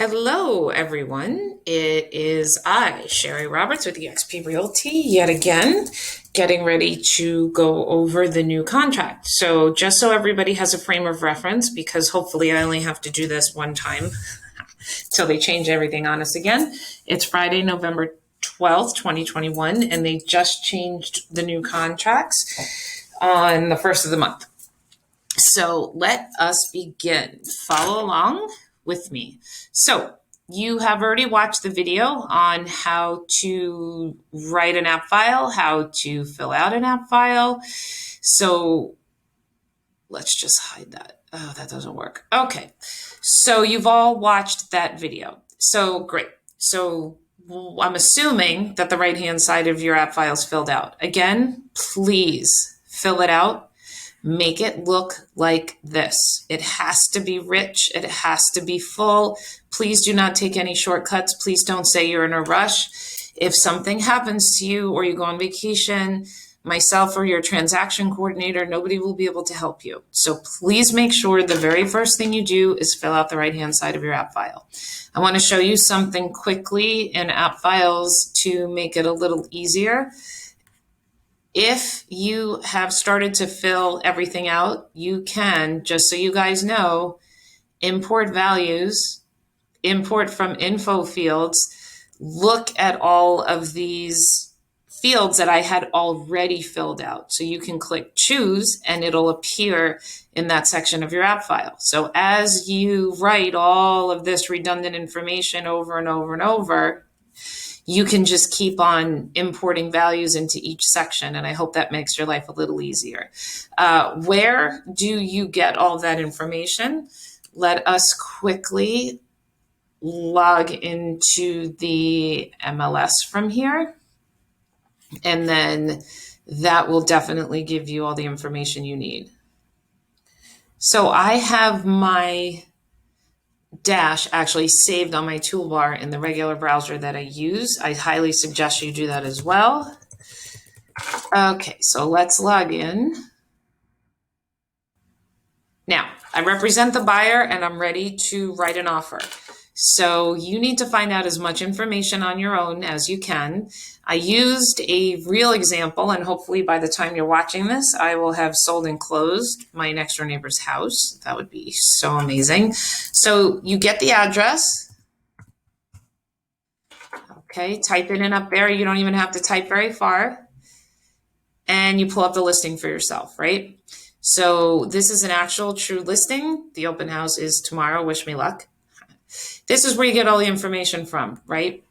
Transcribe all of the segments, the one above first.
Hello, everyone. It is I, Sherry Roberts with eXp Realty, yet again, getting ready to go over the new contract. So, just so everybody has a frame of reference, because hopefully I only have to do this one time till they change everything on us again. It's Friday, November 12th, 2021, and they just changed the new contracts on the first of the month. So, let us begin. Follow along with me. So you have already watched the video on how to write an app file, how to fill out an app file. So let's just hide that. Oh, that doesn't work. Okay. So you've all watched that video. So great. So I'm assuming that the right-hand side of your app file is filled out. Again, please fill it out. Make it look like this. It has to be rich. It has to be full. Please do not take any shortcuts. Please don't say you're in a rush. If something happens to you or you go on vacation, myself or your transaction coordinator, nobody will be able to help you. So please make sure the very first thing you do is fill out the right-hand side of your app file. I want to show you something quickly in app files to make it a little easier. If you have started to fill everything out, you can, just so you guys know, import values, import from info fields, look at all of these fields that I had already filled out. So you can click choose and it'll appear in that section of your app file. So as you write all of this redundant information over and over and over, you can just keep on importing values into each section, and I hope that makes your life a little easier. Where do you get all that information? Let us quickly log into the MLS from here, and then that will definitely give you all the information you need. So I have my dash actually saved on my toolbar in the regular browser that I use. I highly suggest you do that as well. Okay, so let's log in. Now, I represent the buyer and I'm ready to write an offer. So you need to find out as much information on your own as you can. I used a real example, and hopefully by the time you're watching this, I will have sold and closed my next door neighbor's house. That would be so amazing. So you get the address. Okay, type it in up there. You don't even have to type very far. And you pull up the listing for yourself, right? So this is an actual true listing. The open house is tomorrow. Wish me luck. This is where you get all the information from, right?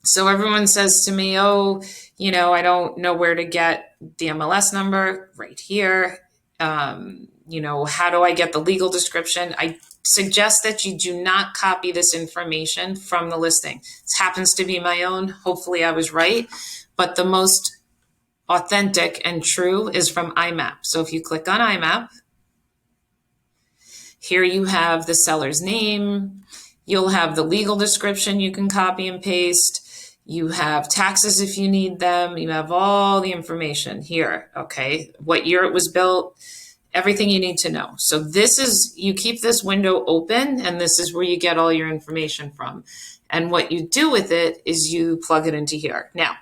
So everyone says to me, oh, I don't know where to get the MLS number. Right here. How do I get the legal description? I suggest that you do not copy this information from the listing. This happens to be my own. Hopefully I was right. But the most authentic and true is from IMAP. So if you click on IMAP, here you have the seller's name. You'll have the legal description you can copy and paste. You have taxes if you need them. You have all the information here, okay? What year it was built, everything you need to know. So you keep this window open, and this is where you get all your information from. And what you do with it is you plug it into here. Now,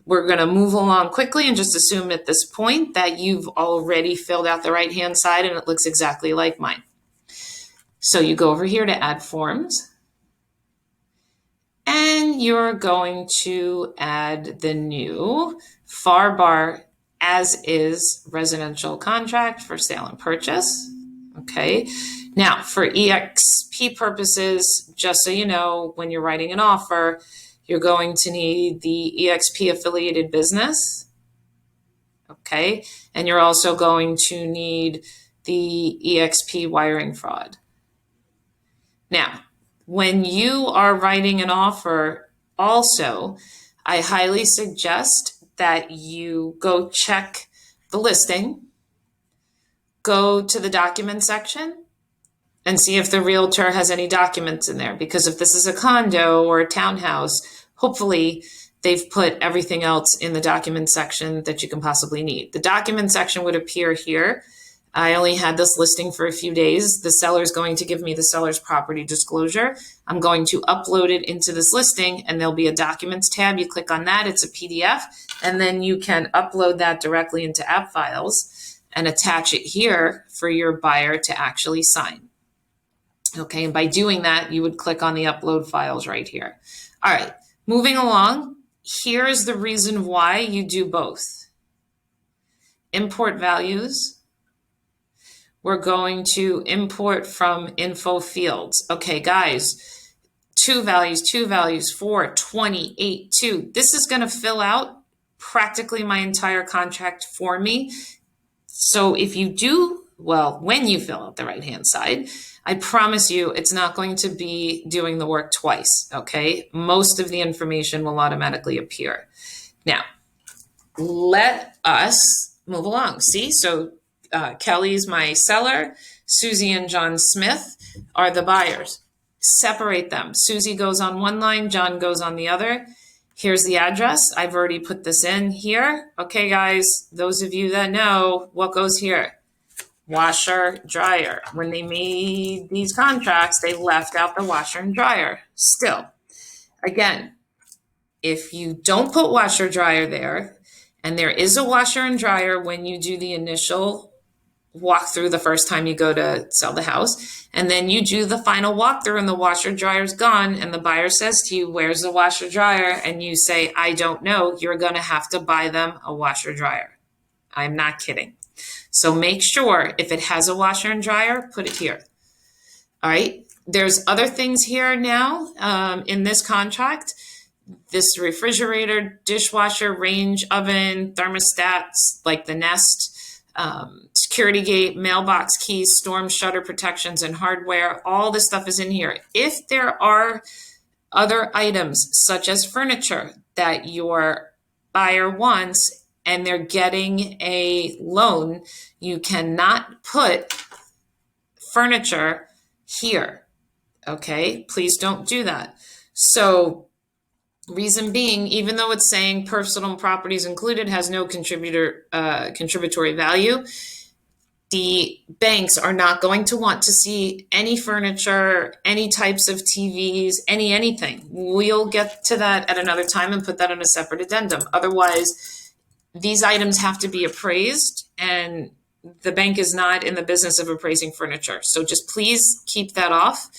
we're going to move along quickly and just assume at this point that you've already filled out the right-hand side and it looks exactly like mine. So you go over here to add forms, and you're going to add the new FAR bar as is residential contract for sale and purchase. Okay. Now for EXP purposes, just so you know, when you're writing an offer, you're going to need the EXP affiliated business. Okay. And you're also going to need the EXP wiring fraud. Now, when you are writing an offer, also, I highly suggest that you go check the listing, go to the document section, and see if the realtor has any documents in there. Because if this is a condo or a townhouse, hopefully they've put everything else in the document section that you can possibly need. The document section would appear here. I only had this listing for a few days. The seller is going to give me the seller's property disclosure. I'm going to upload it into this listing, and there'll be a documents tab. You click on that, it's a PDF, and then you can upload that directly into app files and attach it here for your buyer to actually sign. Okay, and by doing that, you would click on the upload files right here. All right, moving along, here's the reason why you do both. Import values. We're going to import from info fields. Okay, guys, 2 values, 4, 20, 8, 2. This is going to fill out practically my entire contract for me. So if you do, well, when you fill out the right-hand side, I promise you it's not going to be doing the work twice, okay? Most of the information will automatically appear. Now, let us move along. See, so Kelly's my seller. Susie and John Smith are the buyers. Separate them. Susie goes on one line, John goes on the other. Here's the address. I've already put this in here. Okay, guys, those of you that know what goes here. Washer, dryer. When they made these contracts, they left out the washer and dryer. Still, again, if you don't put washer, dryer there, and there is a washer and dryer when you do the initial walkthrough the first time you go to sell the house, and then you do the final walkthrough and the washer dryer's gone, and the buyer says to you, where's the washer dryer? And you say, I don't know, you're going to have to buy them a washer dryer. I'm not kidding. So make sure if it has a washer and dryer, put it here. All right. There's other things here now in this contract. This refrigerator, dishwasher, range, oven, thermostats, like the Nest, security gate, mailbox keys, storm shutter protections, and hardware. All this stuff is in here. If there are other items such as furniture that your buyer wants and they're getting a loan, you cannot put furniture here. Okay, please don't do that. So reason being, even though it's saying personal properties included has no contributory value, the banks are not going to want to see any furniture, any types of TVs, anything. We'll get to that at another time and put that in a separate addendum. Otherwise, these items have to be appraised, and the bank is not in the business of appraising furniture. So just please keep that off.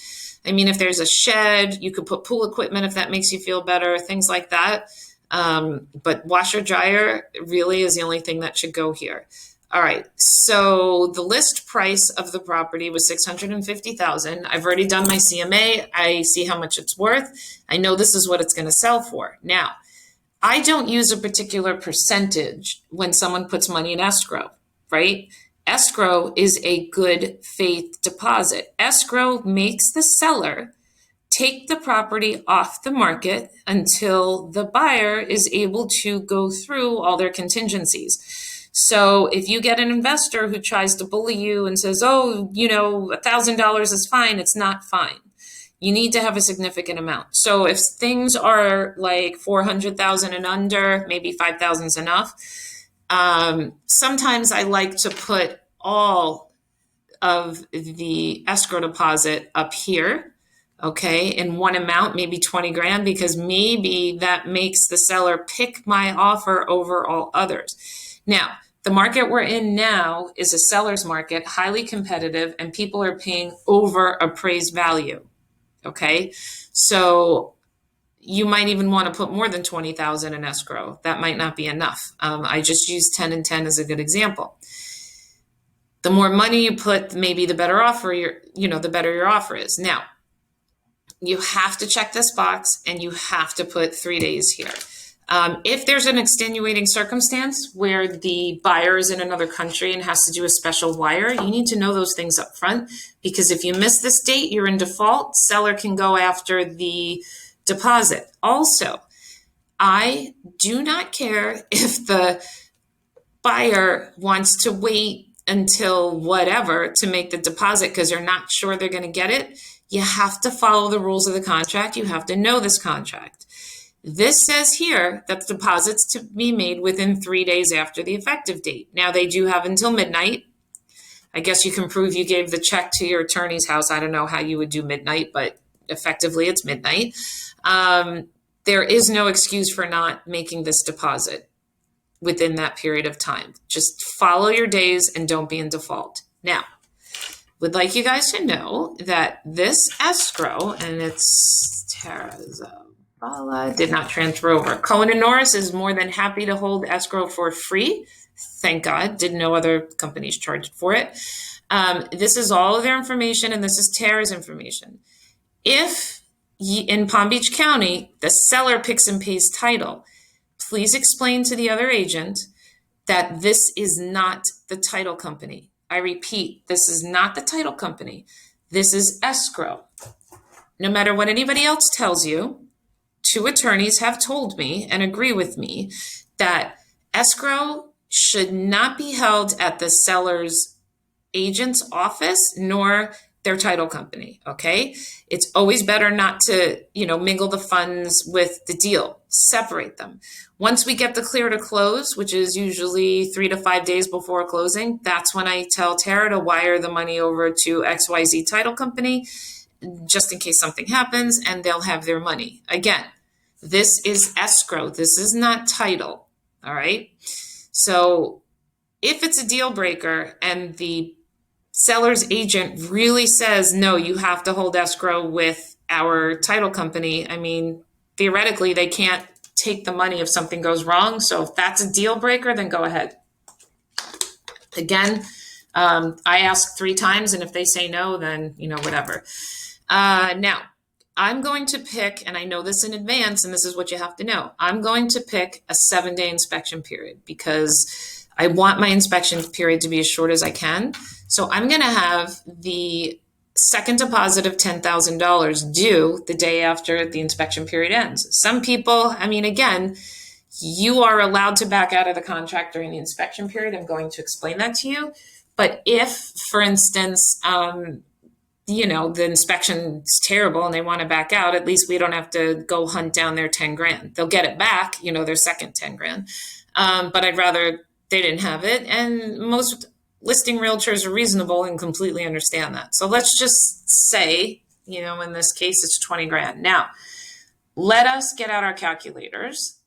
I mean, if there's a shed, you could put pool equipment if that makes you feel better, things like that. But washer, dryer really is the only thing that should go here. All right, so the list price of the property was $650,000. I've already done my CMA. I see how much it's worth. I know this is what it's going to sell for. Now, I don't use a particular percentage when someone puts money in escrow, right? Escrow is a good faith deposit. Escrow makes the seller take the property off the market until the buyer is able to go through all their contingencies. So if you get an investor who tries to bully you and says, oh, $1,000 is fine, it's not fine. You need to have a significant amount. So if things are like 400,000 and under, maybe 5,000 is enough. Sometimes I like to put all of the escrow deposit up here, okay, in one amount, maybe 20 grand, because maybe that makes the seller pick my offer over all others. Now, the market we're in now is a seller's market, highly competitive, and people are paying over appraised value, okay? So you might even want to put more than 20,000 in escrow. That might not be enough. I just used 10 and 10 as a good example. The more money you put, maybe the better offer the better your offer is. Now, you have to check this box and you have to put 3 days here. If there's an extenuating circumstance where the buyer is in another country and has to do a special wire, you need to know those things up front, because if you miss this date, you're in default. Seller can go after the deposit. Also, I do not care if the buyer wants to wait until whatever to make the deposit because they're not sure they're going to get it. You have to follow the rules of the contract. You have to know this contract. This says here that the deposit's to be made within 3 days after the effective date. Now, they do have until midnight. I guess you can prove you gave the check to your attorney's house. I don't know how you would do midnight, but effectively it's midnight. There is no excuse for not making this deposit within that period of time. Just follow your days and don't be in default. Now, would like you guys to know that this escrow, and it's Tara Zabala, did not transfer over. Cohen and Norris is more than happy to hold escrow for free. Thank God. Didn't know other companies charged for it. This is all of their information, and this is Tara's information. If in Palm Beach County, the seller picks and pays title, please explain to the other agent that this is not the title company. I repeat, this is not the title company. This is escrow. No matter what anybody else tells you, 2 attorneys have told me and agree with me that escrow should not be held at the seller's agent's office nor their title company, okay? It's always better not to, mingle the funds with the deal. Separate them. Once we get the clear to close, which is usually 3 to 5 days before closing, that's when I tell Tara to wire the money over to XYZ title company, just in case something happens, and they'll have their money. Again, this is escrow. This is not title, all right? So if it's a deal breaker and the seller's agent really says, no, you have to hold escrow with our title company, I mean, theoretically, they can't take the money if something goes wrong. So if that's a deal breaker, then go ahead. Again, I ask 3 times, and if they say no, then, whatever. Now, I'm going to pick, and I know this in advance, and this is what you have to know, I'm going to pick a 7-day inspection period because I want my inspection period to be as short as I can. So I'm going to have the second deposit of $10,000 due the day after the inspection period ends. Some people, again, you are allowed to back out of the contract during the inspection period. I'm going to explain that to you. But if, for instance, the inspection is terrible and they want to back out, at least we don't have to go hunt down their 10 grand. They'll get it back, their second 10 grand. But I'd rather they didn't have it. And most listing realtors are reasonable and completely understand that. So let's just say, in this case, it's 20 grand. Now, let us get out our calculators.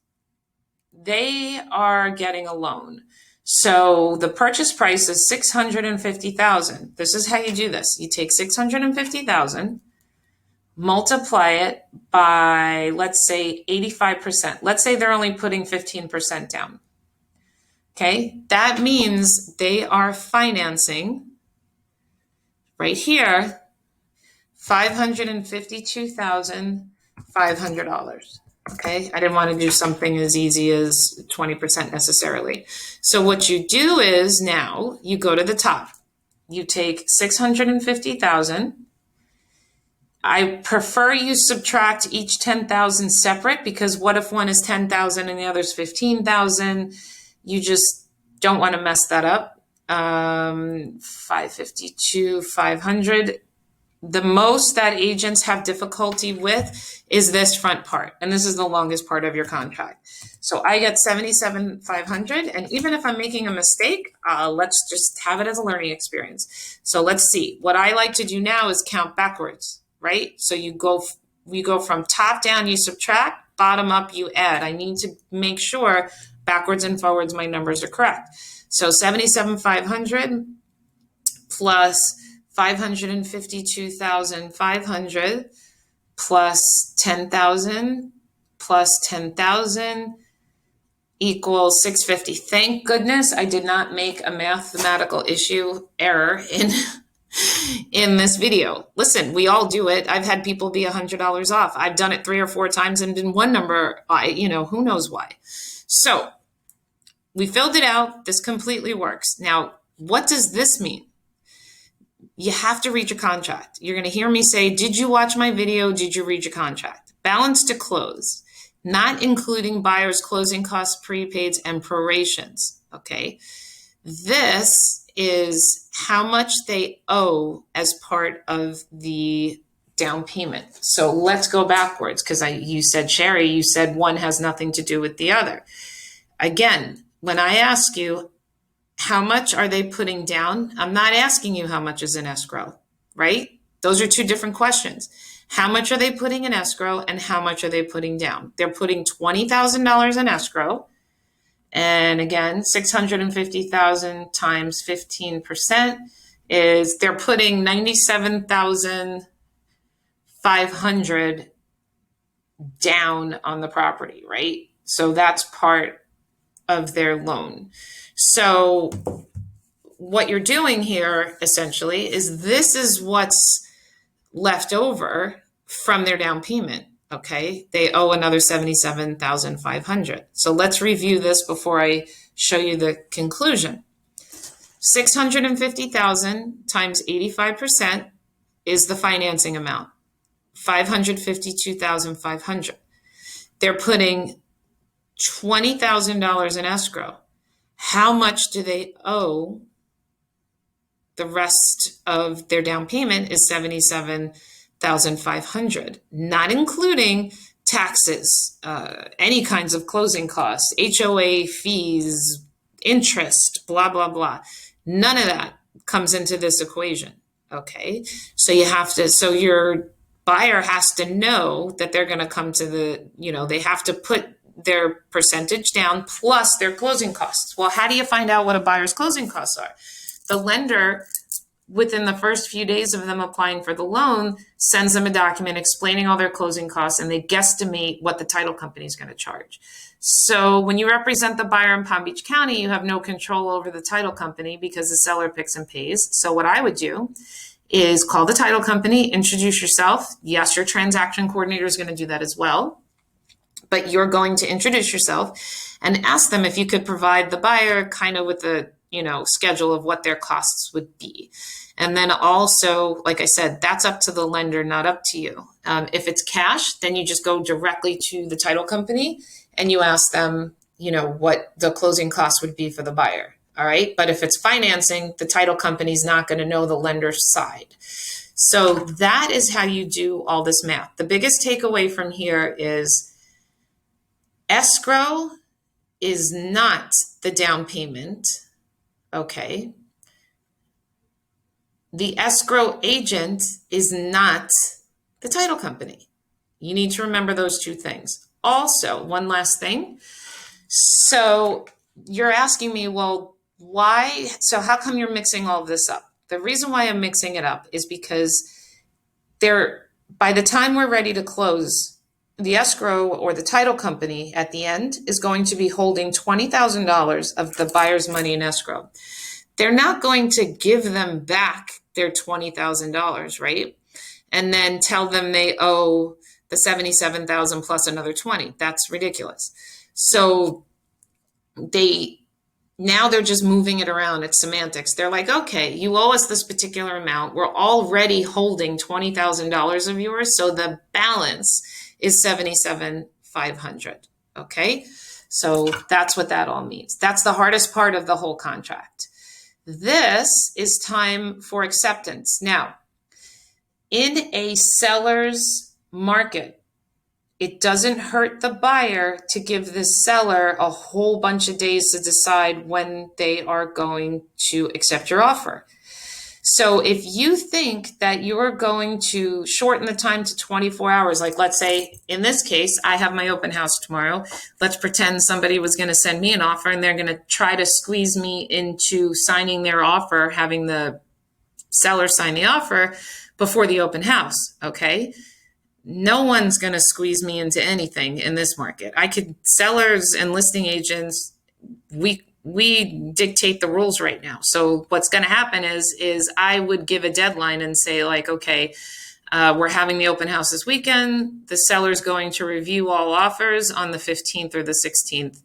They are getting a loan. So the purchase price is $650,000. This is how you do this. You take $650,000, multiply it by, let's say, 85%. Let's say they're only putting 15% down. Okay, that means they are financing right here $552,500. Okay, I didn't want to do something as easy as 20% necessarily. So what you do is now you go to the top. You take 650,000. I prefer you subtract each 10,000 separate, because what if one is 10,000 and the other's 15,000? You just don't want to mess that up. 552, 500. The most that agents have difficulty with is this front part. And this is the longest part of your contract. So I get 77,500. And even if I'm making a mistake, let's just have it as a learning experience. So let's see. What I like to do now is count backwards, right? So you go from top down, you subtract, bottom up, you add. I need to make sure backwards and forwards my numbers are correct. So 77,500 plus 552,500 plus 10,000 plus 10,000 equals 650. Thank goodness I did not make a mathematical error in this video. Listen, we all do it. I've had people be $100 off. I've done it 3 or 4 times and in one number, who knows why. So we filled it out. This completely works. Now, what does this mean? You have to read your contract. You're going to hear me say, did you watch my video? Did you read your contract? Balance to close, not including buyer's closing costs, prepaids, and prorations. Okay. This is how much they owe as part of the down payment. So let's go backwards, because you said, Sherry, you said one has nothing to do with the other. Again, when I ask you, how much are they putting down? I'm not asking you how much is in escrow, right? Those are two different questions. How much are they putting in escrow and how much are they putting down? They're putting $20,000 in escrow. And again, 650,000 times 15% is they're putting 97,500 down on the property, right? So that's part of their loan. So what you're doing here essentially is this is what's left over from their down payment. Okay, they owe another 77,500. So let's review this before I show you the conclusion. 650,000 times 85% is the financing amount. 552,500. They're putting $20,000 in escrow. How much do they owe? The rest of their down payment is 77,500, not including taxes, any kinds of closing costs, HOA fees, interest, blah, blah, blah. None of that comes into this equation. Okay. So so your buyer has to know that they're going to come to they have to put their percentage down plus their closing costs. Well, how do you find out what a buyer's closing costs are? The lender, within the first few days of them applying for the loan, sends them a document explaining all their closing costs, and they guesstimate what the title company is going to charge. So when you represent the buyer in Palm Beach County, you have no control over the title company because the seller picks and pays. So what I would do is call the title company, introduce yourself. Yes, your transaction coordinator is going to do that as well, but you're going to introduce yourself and ask them if you could provide the buyer kind of with a schedule of what their costs would be. And then also, like I said, that's up to the lender, not up to you. If it's cash, then you just go directly to the title company and you ask them, what the closing costs would be for the buyer. All right. But if it's financing, the title company's not going to know the lender's side. So that is how you do all this math. The biggest takeaway from here is escrow is not the down payment. Okay. The escrow agent is not the title company. You need to remember those two things. Also, one last thing. So you're asking me, well, why? So how come you're mixing all of this up? The reason why I'm mixing it up is because by the time we're ready to close, the escrow or the title company at the end is going to be holding $20,000 of the buyer's money in escrow. They're not going to give them back their $20,000, right? And then tell them they owe the 77,000 plus another 20. That's ridiculous. So they're just moving it around. It's semantics. They're like, okay, you owe us this particular amount. We're already holding $20,000 of yours. So the balance is 77,500. Okay. So that's what that all means. That's the hardest part of the whole contract. This is time for acceptance. Now, in a seller's market, it doesn't hurt the buyer to give the seller a whole bunch of days to decide when they are going to accept your offer. So if you think that you're going to shorten the time to 24 hours, like let's say in this case, I have my open house tomorrow. Let's pretend somebody was going to send me an offer and they're going to try to squeeze me into signing their offer, having the seller sign the offer before the open house. Okay. No one's going to squeeze me into anything in this market. Sellers and listing agents, we dictate the rules right now. So what's going to happen is I would give a deadline and say like, okay, we're having the open house this weekend. The seller's going to review all offers on the 15th or the 16th,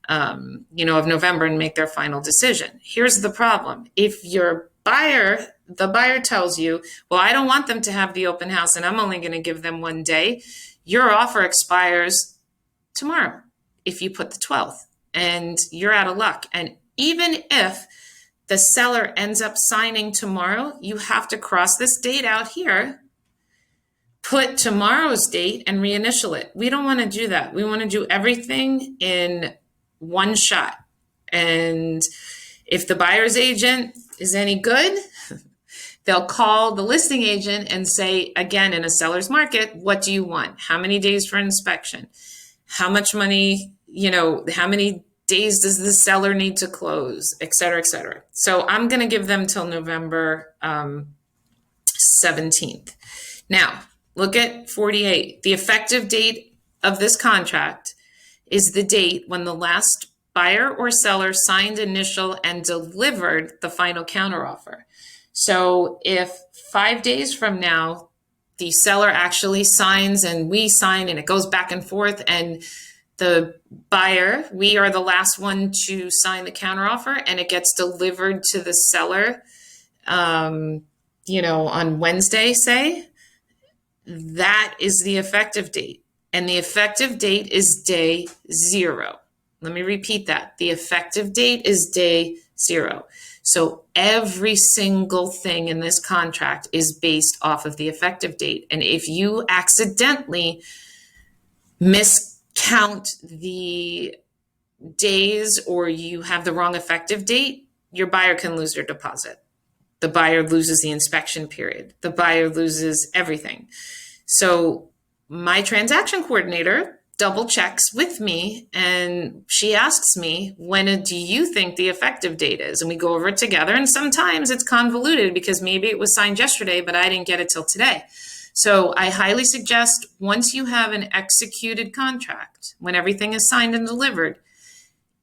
of November and make their final decision. Here's the problem. If the buyer tells you, well, I don't want them to have the open house and I'm only going to give them one day, your offer expires tomorrow if you put the 12th and you're out of luck. And even if the seller ends up signing tomorrow, you have to cross this date out here, put tomorrow's date and reinitial it. We don't want to do that. We want to do everything in one shot. And If the buyer's agent is any good, they'll call the listing agent and say, again, in a seller's market, what do you want? How many days for inspection? How much money, how many days does the seller need to close, et cetera, et cetera. So I'm going to give them till November 17th. Now, look at 48. The effective date of this contract is the date when the last buyer or seller signed, initial, and delivered the final counteroffer. So if 5 days from now, the seller actually signs and we sign and it goes back and forth, and the buyer, we are the last one to sign the counteroffer, and it gets delivered to the seller, on Wednesday, say, that is the effective date. And the effective date is day 0. Let me repeat that. The effective date is day 0. So every single thing in this contract is based off of the effective date. And if you accidentally miscount the days or you have the wrong effective date, your buyer can lose their deposit. The buyer loses the inspection period. The buyer loses everything. So my transaction coordinator double checks with me and she asks me, when do you think the effective date is? And we go over it together. And sometimes it's convoluted because maybe it was signed yesterday, but I didn't get it till today. So I highly suggest, once you have an executed contract, when everything is signed and delivered,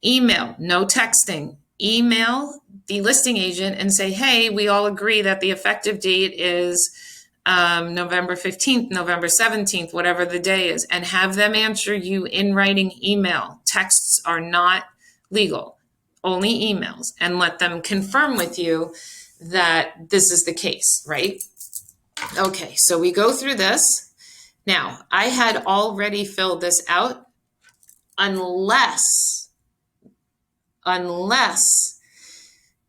email, no texting, email the listing agent and say, hey, we all agree that the effective date is November 15th, November 17th, whatever the day is, and have them answer you in writing email. Texts are not legal, only emails, and let them confirm with you that this is the case, right? Okay, so we go through this. Now, I had already filled this out unless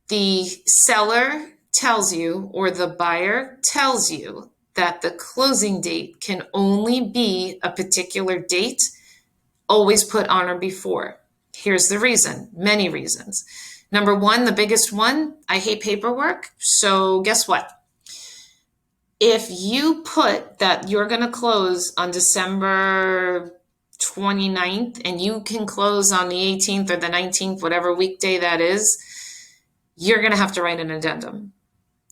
the seller tells you or the buyer tells you that the closing date can only be a particular date. Always put on or before. Here's the reason, many reasons. Number one, the biggest one, I hate paperwork. So guess what? If you put that you're going to close on December 29th and you can close on the 18th or the 19th, whatever weekday that is, you're going to have to write an addendum.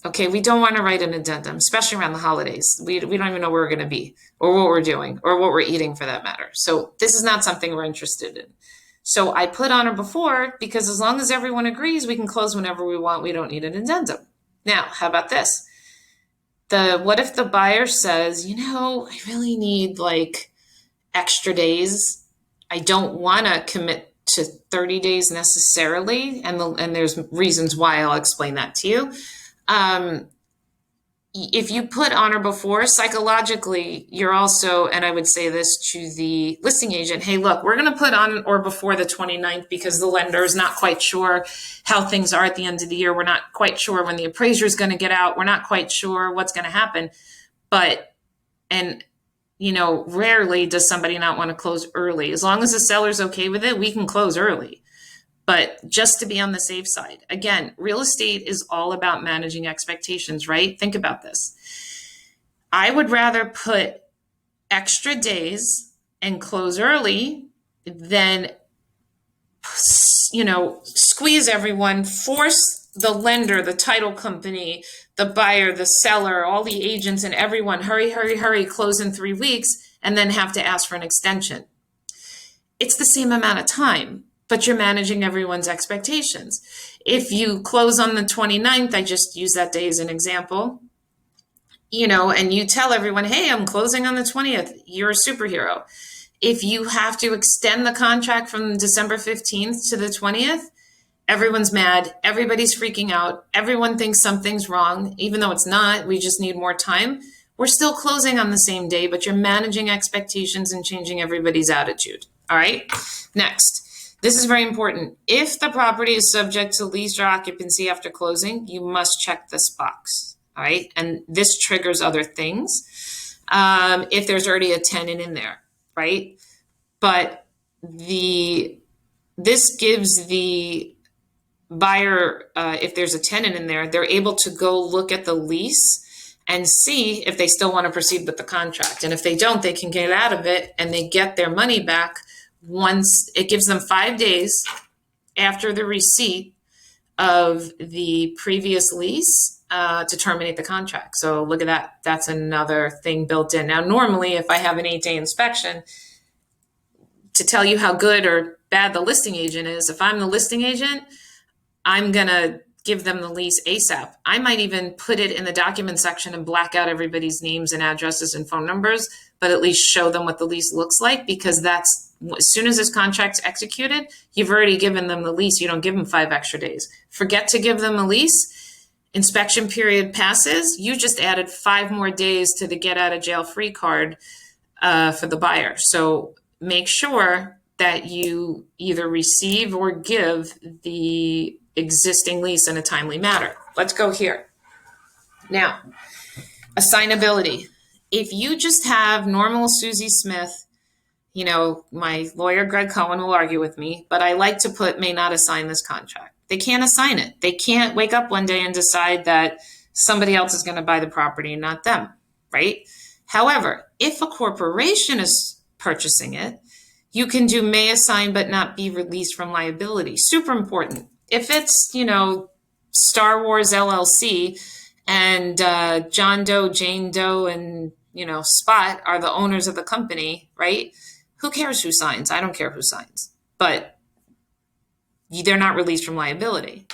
Okay, we don't want to write an addendum, especially around the holidays. We don't even know where we're going to be or what we're doing or what we're eating for that matter. So this is not something we're interested in. So I put on or before because as long as everyone agrees, we can close whenever we want. We don't need an addendum. Now, how about this? What if the buyer says, I really need extra days. I don't want to commit to 30 days necessarily. And there's reasons why. I'll explain that to you. If you put on or before, psychologically, you're also, and I would say this to the listing agent, hey, look, we're going to put on or before the 29th because the lender is not quite sure how things are at the end of the year. We're not quite sure when the appraiser is going to get out. We're not quite sure what's going to happen. Rarely does somebody not want to close early. As long as the seller's okay with it, we can close early. But just to be on the safe side, again, real estate is all about managing expectations, right? Think about this. I would rather put extra days and close early than, squeeze everyone, force the lender, the title company, the buyer, the seller, all the agents and everyone, hurry, hurry, hurry, close in 3 weeks, and then have to ask for an extension. It's the same amount of time, but you're managing everyone's expectations. If you close on the 29th, I just use that day as an example, and you tell everyone, hey, I'm closing on the 20th, you're a superhero. If you have to extend the contract from December 15th to the 20th, everyone's mad, everybody's freaking out, everyone thinks something's wrong, even though it's not, we just need more time. We're still closing on the same day, but you're managing expectations and changing everybody's attitude. All right, next. This is very important. If the property is subject to lease or occupancy after closing, you must check this box, all right? And this triggers other things if there's already a tenant in there, right? But this gives the buyer, if there's a tenant in there, they're able to go look at the lease and see if they still want to proceed with the contract. And if they don't, they can get out of it and they get their money back once. It gives them 5 days after the receipt of the previous lease to terminate the contract. So look at that. That's another thing built in. Now, normally, if I have an 8-day inspection, to tell you how good or bad the listing agent is, if I'm the listing agent, I'm going to give them the lease ASAP. I might even put it in the document section and black out everybody's names and addresses and phone numbers, but at least show them what the lease looks like, because that's, as soon as this contract's executed, you've already given them the lease. You don't give them 5 extra days. Forget to give them a lease. Inspection period passes. You just added 5 more days to the get out of jail free card for the buyer. So make sure that you either receive or give the existing lease in a timely manner. Let's go here. Now, assignability. If you just have normal Susie Smith, you know, my lawyer Greg Cohen will argue with me, but I like to put may not assign this contract. They can't assign it. They can't wake up one day and decide that somebody else is going to buy the property and not them, right? However, if a corporation is purchasing it, you can do may assign but not be released from liability. Super important. If it's, you know, Star Wars LLC and John Doe, Jane Doe, and, you know, Spot are the owners of the company, right? Who cares who signs? I don't care who signs. But they're not released from liability.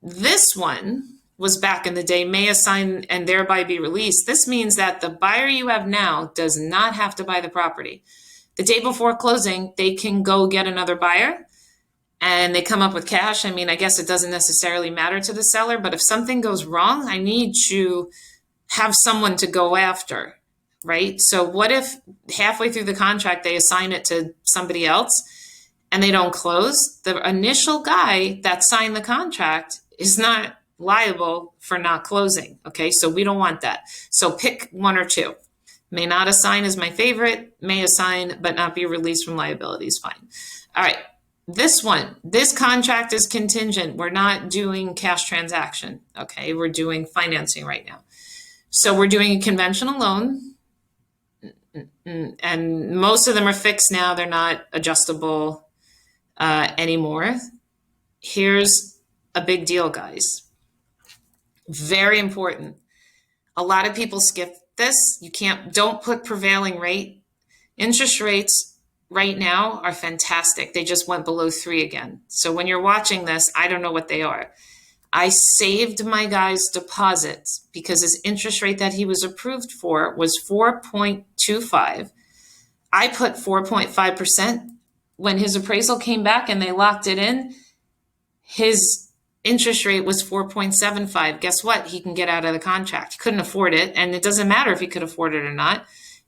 This one was back in the day, may assign and thereby be released. This means that the buyer you have now does not have to buy the property. The day before closing, they can go get another buyer and they come up with cash. I mean, I guess it doesn't necessarily matter to the seller, but if something goes wrong, I need to have someone to go after, right? So what if halfway through the contract, they assign it to somebody else and they don't close? The initial guy that signed the contract is not liable for not closing, okay? So we don't want that. So pick one or two. May not assign is my favorite. May assign but not be released from liability is fine. All right. This one, this contract is contingent. We're not doing cash transaction. Okay. We're doing financing right now. So we're doing a conventional loan. And most of them are fixed now. They're not adjustable anymore. Here's a big deal, guys. Very important. A lot of people skip this. Don't put prevailing rate. Interest rates right now are fantastic. They just went below 3 again. So when you're watching this, I don't know what they are. I saved my guy's deposits because his interest rate that he was approved for was 4.25. I put 4.5%. When his appraisal came back and they locked it in, his interest rate was 4.75. Guess what? He can get out of the contract. He couldn't afford it, and it doesn't matter if he could afford it or not.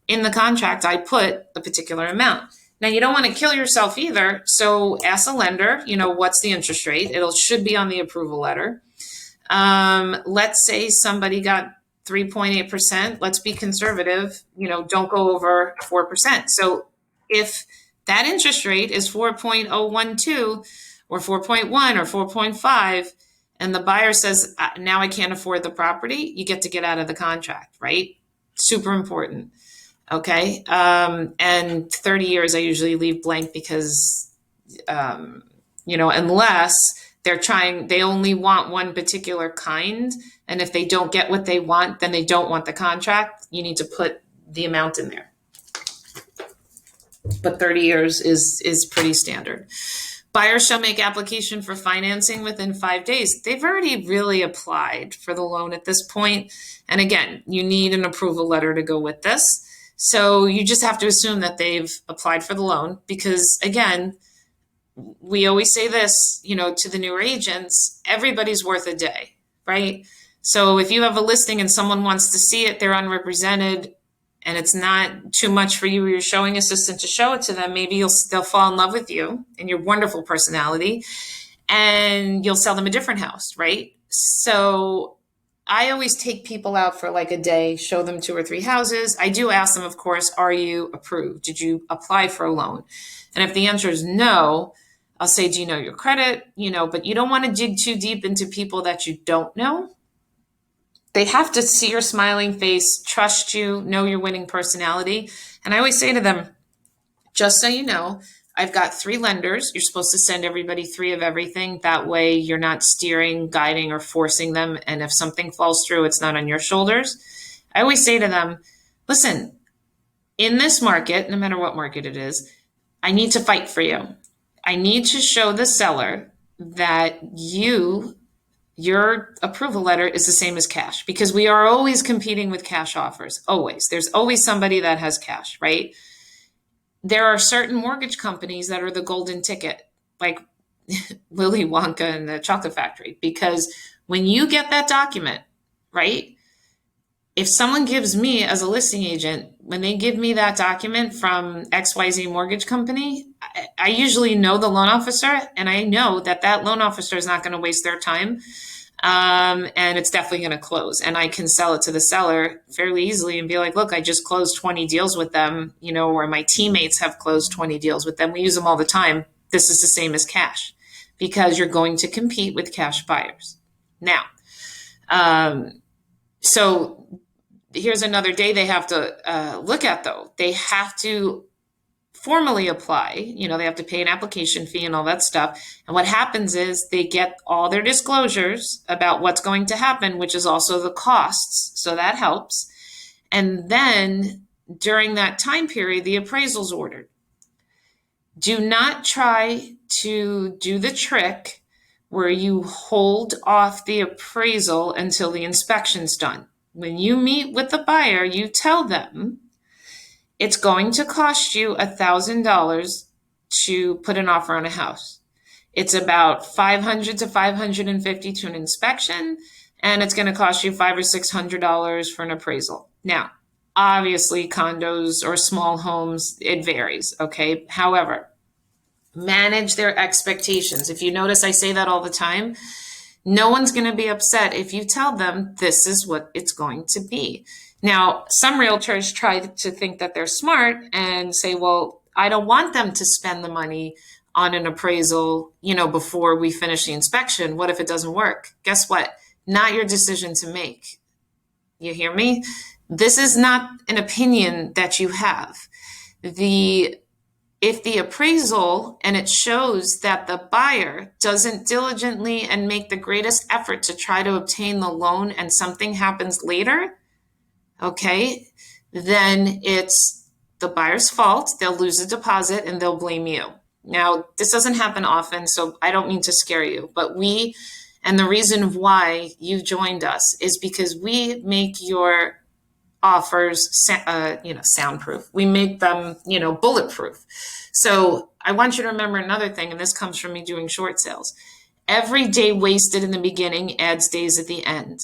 In the contract, I put a particular amount. Now, you don't want to kill yourself either, so ask a lender, you know, what's the interest rate? It should be on the approval letter. Let's say somebody got 3.8%. Let's be conservative. You know, don't go over 4%. So if that interest rate is 4.012 or 4.1 or 4.5, and the buyer says, now I can't afford the property, you get to get out of the contract, right? Super important. Okay. And 30 years, I usually leave blank because, you know, unless they only want one particular kind. And if they don't get what they want, then they don't want the contract. You need to put the amount in there. But 30 years is pretty standard. Buyers shall make application for financing within 5 days. They've already really applied for the loan at this point. And again, you need an approval letter to go with this. So you just have to assume that they've applied for the loan because, again, we always say this, you know, to the newer agents, everybody's worth a day, right? So if you have a listing and someone wants to see it, they're unrepresented, and it's not too much for you or your showing assistant to show it to them, maybe they'll fall in love with you and your wonderful personality, and you'll sell them a different house, right? So I always take people out for like a day, show them 2 or 3 houses. I do ask them, of course, are you approved? Did you apply for a loan? And if the answer is no, I'll say, do you know your credit? But you don't want to dig too deep into people that you don't know. They have to see your smiling face, trust you, know your winning personality. And I always say to them, just so you know, I've got 3 lenders. You're supposed to send everybody 3 of everything. That way you're not steering, guiding, or forcing them. And if something falls through, it's not on your shoulders. I always say to them, listen, in this market, no matter what market it is, I need to fight for you. I need to show the seller that your approval letter is the same as cash, because we are always competing with cash offers. Always. There's always somebody that has cash, right? There are certain mortgage companies that are the golden ticket, like Willy Wonka and the Chocolate Factory, because when you get that document, right? If someone gives me, as a listing agent, when they give me that document from XYZ mortgage company, I usually know the loan officer, and I know that that loan officer is not going to waste their time. And it's definitely going to close. And I can sell it to the seller fairly easily and be like, look, I just closed 20 deals with them, or my teammates have closed 20 deals with them. We use them all the time. This is the same as cash, because you're going to compete with cash buyers. Now, so here's another day they have to look at, though. They have to formally apply. They have to pay an application fee and all that stuff. And what happens is they get all their disclosures about what's going to happen, which is also the costs. So that helps. And then during that time period, the appraisal's ordered. Do not try to do the trick where you hold off the appraisal until the inspection's done. When you meet with the buyer, you tell them it's going to cost you $1,000 to put an offer on a house. It's about $500 to $550 to an inspection, and it's going to cost you $500 or $600 for an appraisal. Now, obviously, condos or small homes, it varies, okay? However, manage their expectations. If you notice, I say that all the time. No one's going to be upset if you tell them this is what it's going to be. Now, some realtors try to think that they're smart and say, well, I don't want them to spend the money on an appraisal, before we finish the inspection. What if it doesn't work? Guess what? Not your decision to make. You hear me? This is not an opinion that you have. If the appraisal and it shows that the buyer doesn't diligently and make the greatest effort to try to obtain the loan and something happens later, okay, then it's the buyer's fault. They'll lose a deposit and they'll blame you. Now, this doesn't happen often, so I don't mean to scare you, but and the reason why you joined us is because we make your offers, soundproof. We make them, bulletproof. So I want you to remember another thing, and this comes from me doing short sales. Every day wasted in the beginning adds days at the end.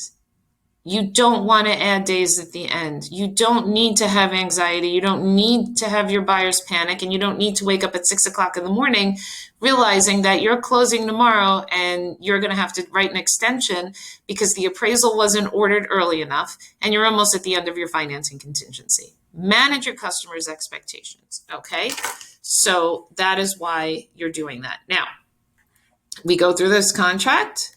You don't want to add days at the end. You don't need to have anxiety. You don't need to have your buyers panic, and you don't need to wake up at 6 o'clock in the morning realizing that you're closing tomorrow and you're going to have to write an extension because the appraisal wasn't ordered early enough and you're almost at the end of your financing contingency. Manage your customers' expectations, okay? So that is why you're doing that. Now, we go through this contract.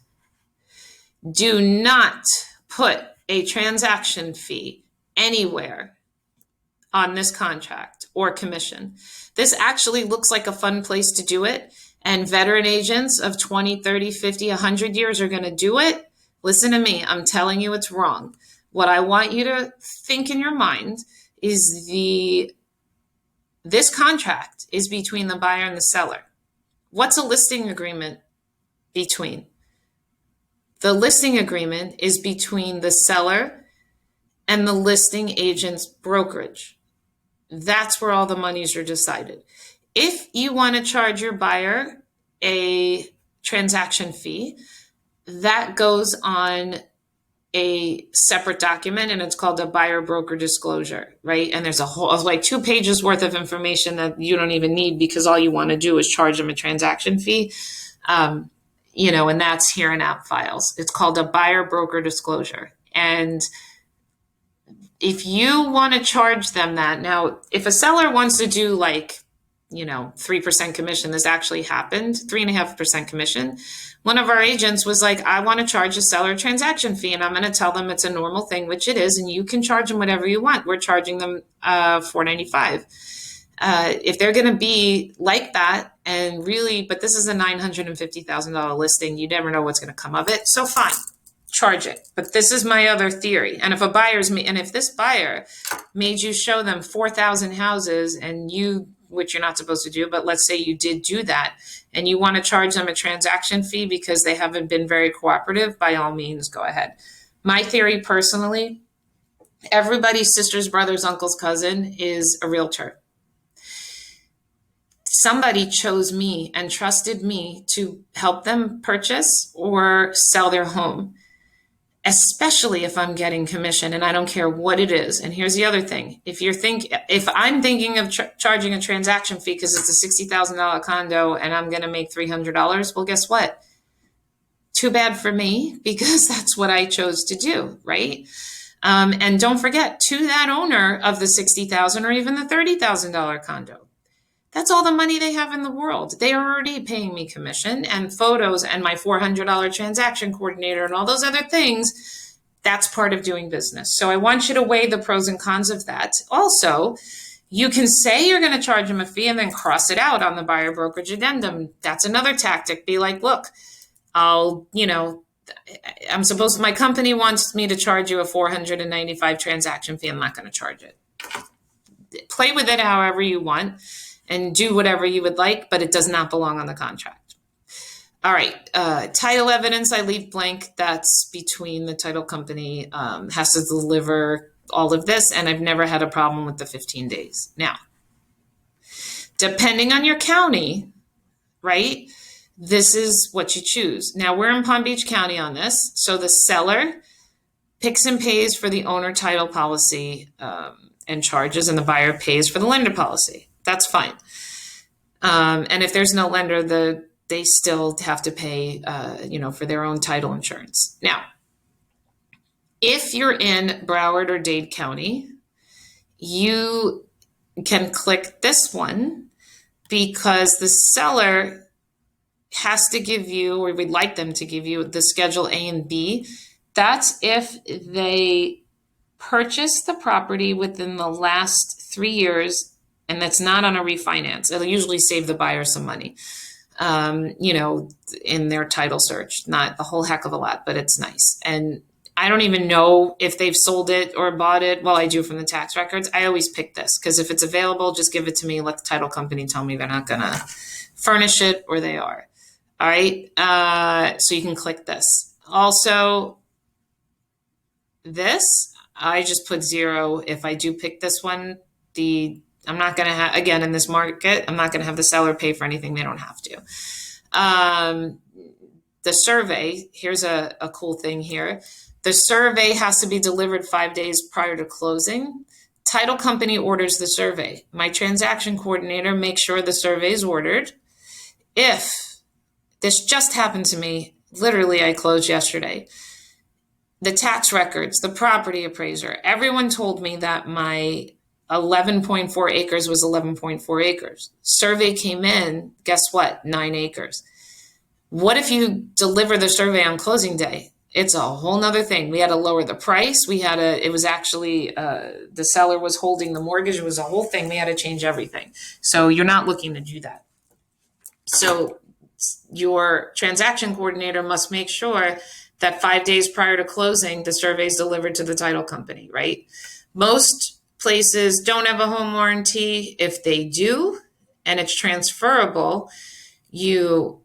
Do not put a transaction fee anywhere on this contract or commission. This actually looks like a fun place to do it, and veteran agents of 20, 30, 50, 100 years are going to do it. Listen to me. I'm telling you it's wrong. What I want you to think in your mind is this contract is between the buyer and the seller. What's a listing agreement between? The listing agreement is between the seller and the listing agent's brokerage. That's where all the monies are decided. If you want to charge your buyer a transaction fee, that goes on a separate document, and it's called a buyer broker disclosure, right? And there's a whole, like 2 pages worth of information that you don't even need because all you want to do is charge them a transaction fee. And that's here in app files. It's called a buyer broker disclosure. And if you want to charge them that, now, if a seller wants to do like 3% commission. This actually happened, 3.5% commission. One of our agents was like, I want to charge a seller transaction fee, and I'm going to tell them it's a normal thing, which it is, and you can charge them whatever you want. We're charging them $4.95. If they're going to be like that and really, but this is a $950,000 listing, you never know what's going to come of it. So fine, charge it. But this is my other theory. And if this buyer made you show them 4,000 houses and which you're not supposed to do, but let's say you did do that and you want to charge them a transaction fee because they haven't been very cooperative, by all means, go ahead. My theory personally, everybody's sister's brother's uncle's cousin is a realtor. Somebody chose me and trusted me to help them purchase or sell their home, especially if I'm getting commission, and I don't care what it is. And here's the other thing. If I'm thinking of charging a transaction fee because it's a $60,000 condo and I'm going to make $300, well, guess what? Too bad for me, because that's what I chose to do, right? And don't forget, to that owner of the $60,000 or even the $30,000 condo, that's all the money they have in the world. They are already paying me commission and photos and my $400 transaction coordinator and all those other things. That's part of doing business. So I want you to weigh the pros and cons of that. Also, you can say you're going to charge them a fee and then cross it out on the buyer brokerage addendum. That's another tactic. Be like, look, my company wants me to charge you a $495 transaction fee. I'm not going to charge it. Play with it however you want and do whatever you would like, but it does not belong on the contract. All right, title evidence, I leave blank. That's between the title company, has to deliver all of this, and I've never had a problem with the 15 days. Now, depending on your county, right, this is what you choose. Now, we're in Palm Beach County on this, so the seller picks and pays for the owner title policy and charges, and the buyer pays for the lender policy. That's fine. And if there's no lender, they still have to pay, for their own title insurance. Now, if you're in Broward or Dade County, you can click this one because the seller has to give you, or we'd like them to give you, the Schedule A and B. That's if they purchase the property within the last 3 years, and that's not on a refinance. It'll usually save the buyer some money, in their title search. Not a whole heck of a lot, but it's nice. And I don't even know if they've sold it or bought it. Well, I do from the tax records. I always pick this because if it's available, just give it to me. Let the title company tell me they're not going to furnish it, or they are. All right. So you can click this. Also, this, I just put 0. If I do pick this one, I'm not going to have, again, in this market, I'm not going to have the seller pay for anything they don't have to. The survey, here's a cool thing here. The survey has to be delivered 5 days prior to closing. Title company orders the survey. My transaction coordinator makes sure the survey is ordered. If this just happened to me, literally I closed yesterday. The tax records, the property appraiser, everyone told me that my 11.4 acres was 11.4 acres. Survey came in, guess what? 9 acres. What if you deliver the survey on closing day? It's a whole nother thing. We had to lower the price. It was actually, the seller was holding the mortgage. It was a whole thing. We had to change everything. So you're not looking to do that. So your transaction coordinator must make sure that 5 days prior to closing, the survey is delivered to the title company, right? Most places don't have a home warranty. If they do, and it's transferable, you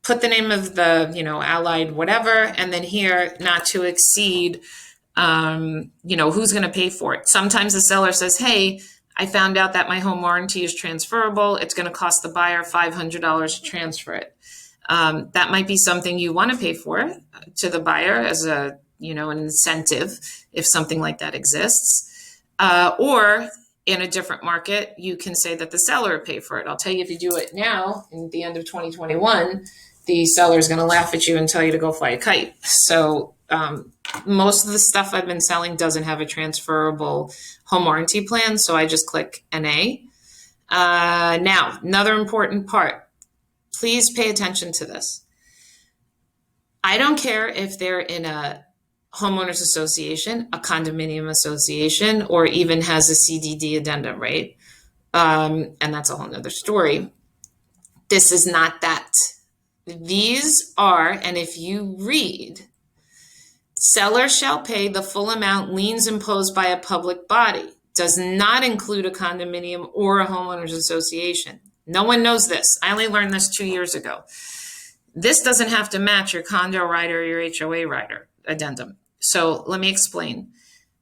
put the name of the, allied whatever, and then here, not to exceed, who's going to pay for it. Sometimes the seller says, hey, I found out that my home warranty is transferable. It's going to cost the buyer $500 to transfer it. That might be something you want to pay for to the buyer as an incentive if something like that exists. Or in a different market, you can say that the seller pay for it. I'll tell you, if you do it now, in the end of 2021, the seller is going to laugh at you and tell you to go fly a kite. So most of the stuff I've been selling doesn't have a transferable home warranty plan. So I just click NA. Now, another important part. Please pay attention to this. I don't care if they're in a homeowners association, a condominium association, or even has a CDD addendum, right? And that's a whole nother story. This is not that. These are, and if you read, seller shall pay the full amount liens imposed by a public body, does not include a condominium or a homeowners association. No one knows this. I only learned this 2 years ago. This doesn't have to match your condo rider or your HOA rider addendum. So let me explain.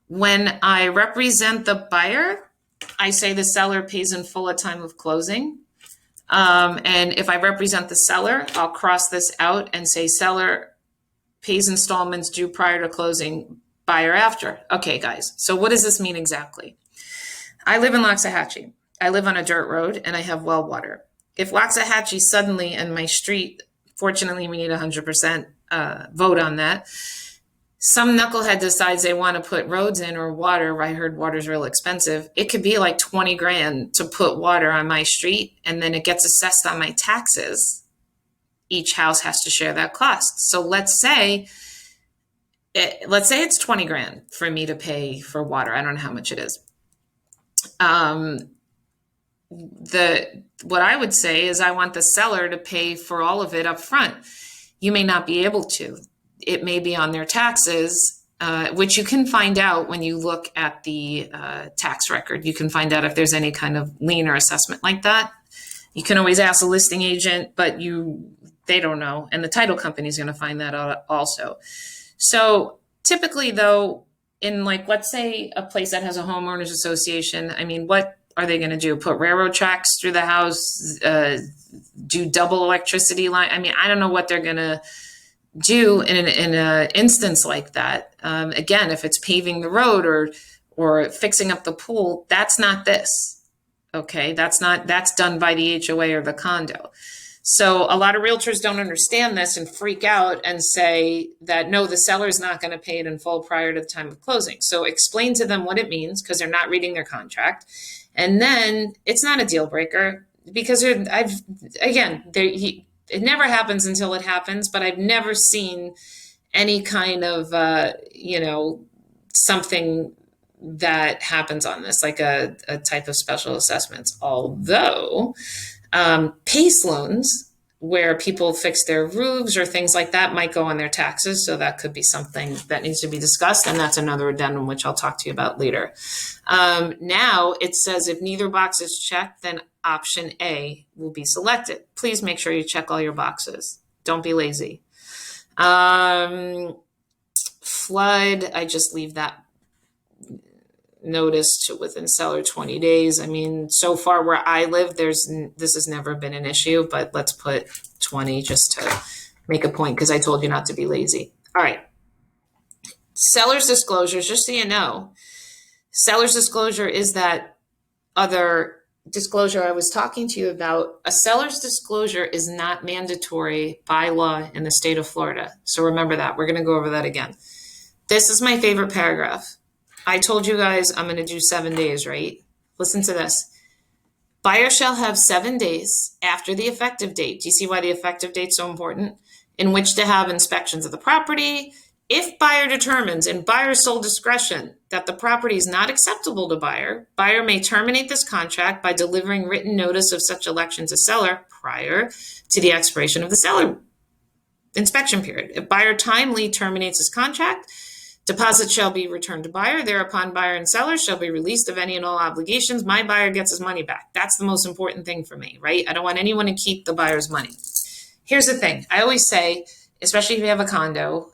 When I represent the buyer, I say the seller pays in full at time of closing. And if I represent the seller, I'll cross this out and say seller pays installments due prior to closing, buyer after. Okay, guys. So what does this mean exactly? I live in Loxahatchee. I live on a dirt road and I have well water. If Loxahatchee suddenly in my street, fortunately we need 100% vote on that, some knucklehead decides they want to put roads in or water. I heard water's real expensive. It could be like 20 grand to put water on my street, and then it gets assessed on my taxes. Each house has to share that cost. So let's say it's 20 grand for me to pay for water. I don't know how much it is. What I would say is I want the seller to pay for all of it up front. You may not be able to. It may be on their taxes, which you can find out when you look at the tax record. You can find out if there's any kind of lien or assessment like that. You can always ask a listing agent, but they don't know. And the title company is going to find that out also. So typically, though, in let's say a place that has a homeowners association, I mean, what are they going to do? Put railroad tracks through the house, do double electricity line? I mean, I don't know what they're going to do in an instance like that. Again, if it's paving the road or fixing up the pool, that's not this. Okay, that's done by the HOA or the condo. So a lot of realtors don't understand this and freak out and say that, no, the seller's not going to pay it in full prior to the time of closing. So explain to them what it means, because they're not reading their contract. And then it's not a deal breaker, because it never happens until it happens, but I've never seen any kind of, something that happens on this, like a type of special assessments. Although PACE loans, where people fix their roofs or things like that, might go on their taxes. So that could be something that needs to be discussed. And that's another addendum, which I'll talk to you about later. Now it says if neither box is checked, then option A will be selected. Please make sure you check all your boxes. Don't be lazy. Flood, I just leave that notice to within seller 20 days. I mean, so far where I live, this has never been an issue, but let's put 20 just to make a point, because I told you not to be lazy. All right. Seller's disclosures, just so you know, seller's disclosure is that other disclosure I was talking to you about. A seller's disclosure is not mandatory by law in the state of Florida. So remember that. We're going to go over that again. This is my favorite paragraph. I told you guys I'm going to do 7 days, right? Listen to this. Buyer shall have 7 days after the effective date. Do you see why the effective date is so important? In which to have inspections of the property. If buyer determines in buyer's sole discretion that the property is not acceptable to buyer, buyer may terminate this contract by delivering written notice of such election to seller prior to the expiration of the seller inspection period. If buyer timely terminates his contract, deposit shall be returned to buyer. Thereupon, buyer and seller shall be released of any and all obligations. My buyer gets his money back. That's the most important thing for me, right? I don't want anyone to keep the buyer's money. Here's the thing. I always say, especially if you have a condo,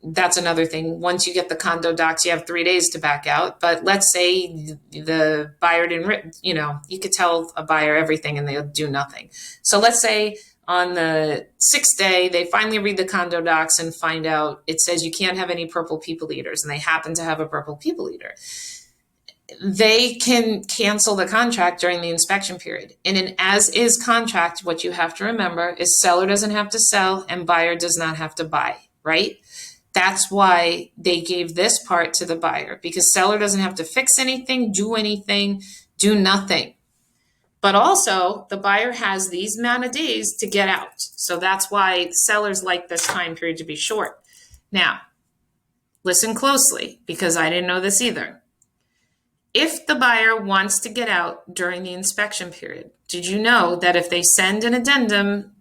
that's another thing. Once you get the condo docs, you have 3 days to back out. But let's say the buyer didn't, you could tell a buyer everything and they'll do nothing. So let's say on the 6th day, they finally read the condo docs and find out it says you can't have any purple people eaters, and they happen to have a purple people eater. They can cancel the contract during the inspection period. In an as-is contract, what you have to remember is seller doesn't have to sell and buyer does not have to buy, right? That's why they gave this part to the buyer, because seller doesn't have to fix anything, do nothing. But also, the buyer has these amount of days to get out. So that's why sellers like this time period to be short. Now, listen closely, because I didn't know this either. If the buyer wants to get out during the inspection period, did you know that if they send an addendum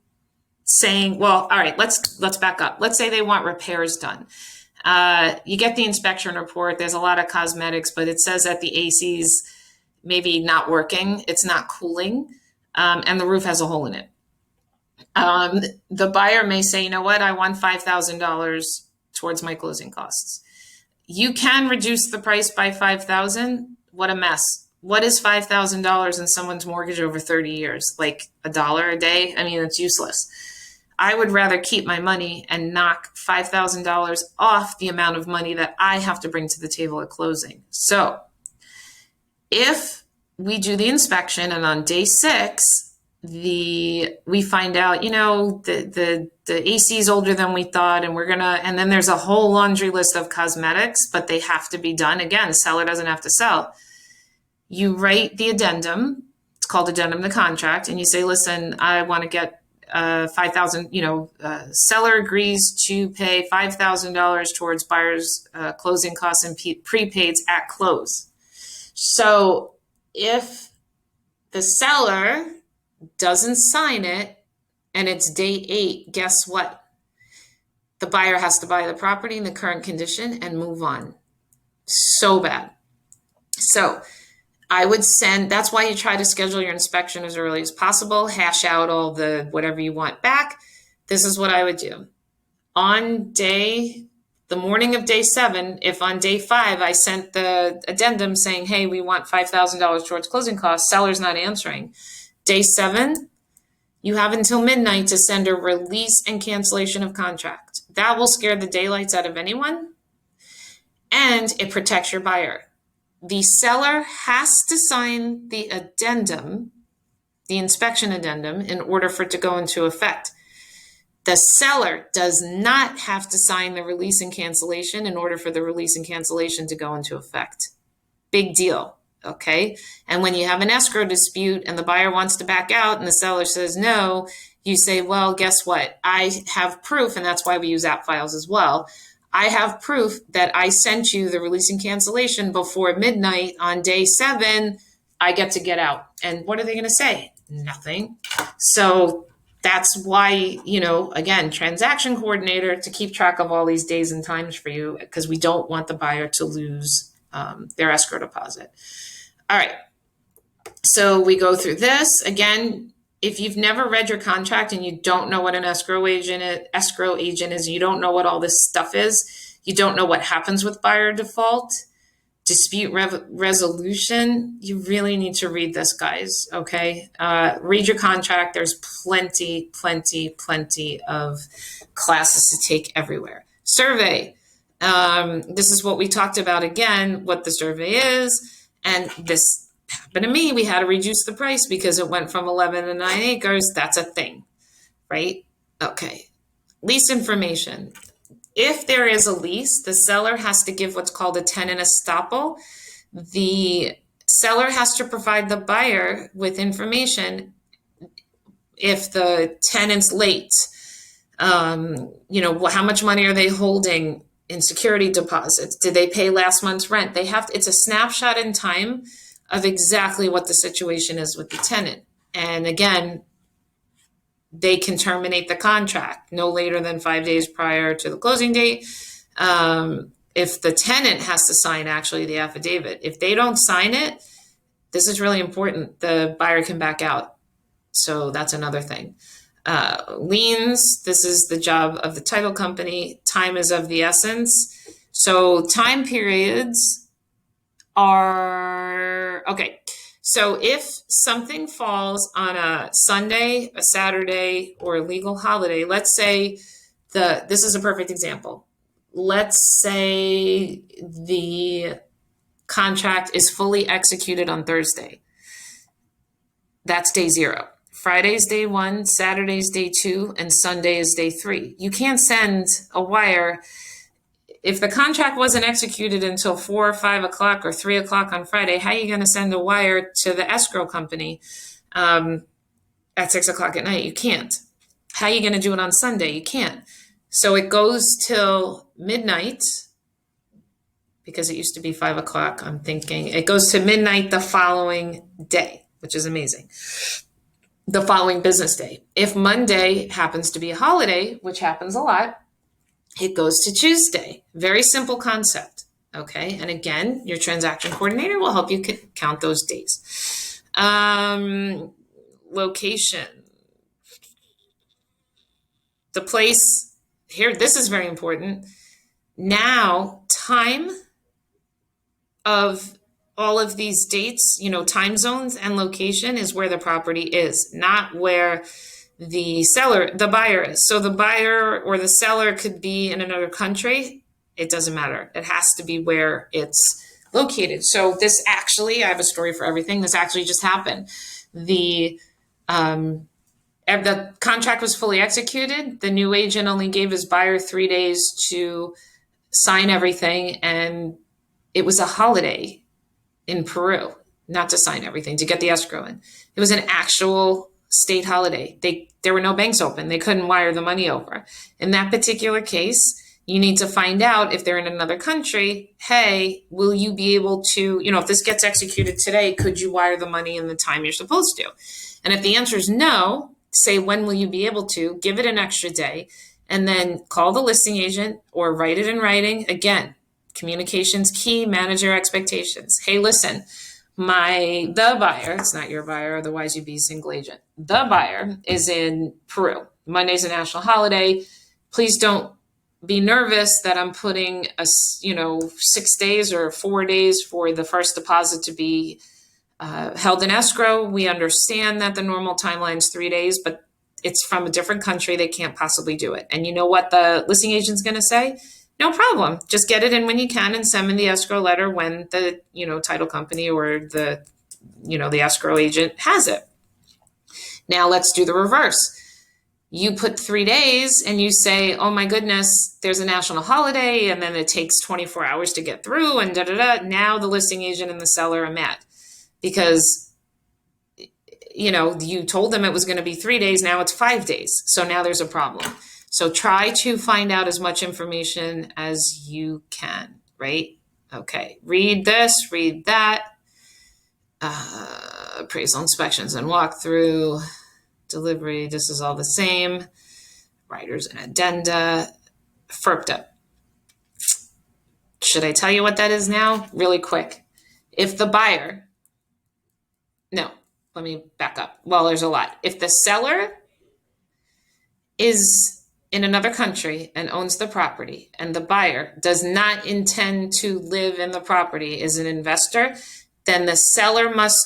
saying, well, all right, let's back up. Let's say they want repairs done. You get the inspection report. There's a lot of cosmetics, but it says that the AC's maybe not working. It's not cooling, and the roof has a hole in it. The buyer may say, you know what, I want $5,000 towards my closing costs. You can reduce the price by $5,000. What a mess. What is $5,000 in someone's mortgage over 30 years? Like $1 a day? I mean, it's useless. I would rather keep my money and knock $5,000 off the amount of money that I have to bring to the table at closing. So if we do the inspection and on day 6, we find out, the AC is older than we thought, and then there's a whole laundry list of cosmetics, but they have to be done. Again, seller doesn't have to sell. You write the addendum. It's called addendum to contract, and you say, listen, I want to get $5,000. Seller agrees to pay $5,000 towards buyer's closing costs and prepaids at close. So if the seller doesn't sign it and it's day 8, guess what? The buyer has to buy the property in the current condition and move on. So bad. So I would that's why you try to schedule your inspection as early as possible, hash out all the whatever you want back. This is what I would do. The morning of day 7, if on day 5 I sent the addendum saying, hey, we want $5,000 towards closing costs, seller's not answering. Day 7, you have until midnight to send a release and cancellation of contract. That will scare the daylights out of anyone, and it protects your buyer. The seller has to sign the addendum, the inspection addendum, in order for it to go into effect. The seller does not have to sign the release and cancellation in order for the release and cancellation to go into effect. Big deal, okay? And when you have an escrow dispute and the buyer wants to back out and the seller says no, you say, well, guess what? I have proof, and that's why we use app files as well. I have proof that I sent you the release and cancellation before midnight on day 7. I get to get out. And what are they going to say? Nothing. So that's why, again, transaction coordinator to keep track of all these days and times for you, because we don't want the buyer to lose their escrow deposit. All right. So we go through this. Again, if you've never read your contract and you don't know what an escrow agent is, you don't know what all this stuff is, you don't know what happens with buyer default, dispute resolution, you really need to read this, guys, okay? Read your contract. There's plenty of classes to take everywhere. Survey. This is what we talked about again, what the survey is, and this happened to me. We had to reduce the price because it went from 11 to 9 acres. That's a thing, right? Okay. Lease information. If there is a lease, the seller has to give what's called a tenant estoppel. The seller has to provide the buyer with information if the tenant's late. How much money are they holding in security deposits? Did they pay last month's rent? It's a snapshot in time of exactly what the situation is with the tenant. And again, they can terminate the contract no later than 5 days prior to the closing date. If the tenant has to sign actually the affidavit, if they don't sign it, this is really important, the buyer can back out. So that's another thing. Liens, this is the job of the title company. Time is of the essence. So time periods are, okay. So if something falls on a Sunday, a Saturday, or a legal holiday, let's say this is a perfect example. Let's say the contract is fully executed on Thursday. That's day 0. Friday's day 1, Saturday's day 2, and Sunday is day 3. You can't send a wire. If the contract wasn't executed until 4 or 5 o'clock or 3 o'clock on Friday, how are you going to send a wire to the escrow company at 6 o'clock at night. You can't. How are you going to do it on Sunday? You can't. So it goes till midnight because it used to be 5 o'clock. I'm thinking it goes to midnight the following day, which is amazing. The following business day. If Monday happens to be a holiday, which happens a lot, it goes to Tuesday. Very simple concept. Okay. And again, your transaction coordinator will help you count those days. Location. The place here, this is very important. Now, time of all of these dates, time zones and location is where the property is, not where the buyer is. So the buyer or the seller could be in another country. It doesn't matter. It has to be where it's located. So this actually, I have a story for everything. This actually just happened. The contract was fully executed. The new agent only gave his buyer 3 days to sign everything, and it was a holiday in Peru, not to sign everything, to get the escrow in. It was an actual state holiday. There were no banks open. They couldn't wire the money over. In that particular case, you need to find out if they're in another country. Hey, will you be able to, if this gets executed today, could you wire the money in the time you're supposed to? And if the answer is no, say, when will you be able to? Give it an extra day, and then call the listing agent or write it in writing. Again, communication's key, manage your expectations. Hey, listen, the buyer, it's not your buyer, otherwise you'd be a single agent. The buyer is in Peru. Monday's a national holiday. Please don't be nervous that I'm putting 6 days or 4 days for the first deposit to be held in escrow. We understand that the normal timeline is 3 days, but it's from a different country. They can't possibly do it. And you know what the listing agent's going to say? No problem. Just get it in when you can and send me the escrow letter when the, title company or the escrow agent has it. Now let's do the reverse. You put 3 days and you say, oh my goodness, there's a national holiday, and then it takes 24 hours to get through and Now the listing agent and the seller are mad because, you told them it was going to be 3 days. Now it's 5 days. So now there's a problem. So try to find out as much information as you can, right? Okay, read this, read that. Appraisal inspections and walkthrough, delivery, this is all the same. Writers and addenda, FERPTA. Should I tell you what that is now? Really quick. If the buyer, no, let me back up. Well, there's a lot. If the seller is in another country and owns the property, and the buyer does not intend to live in the property, is an investor, then the seller's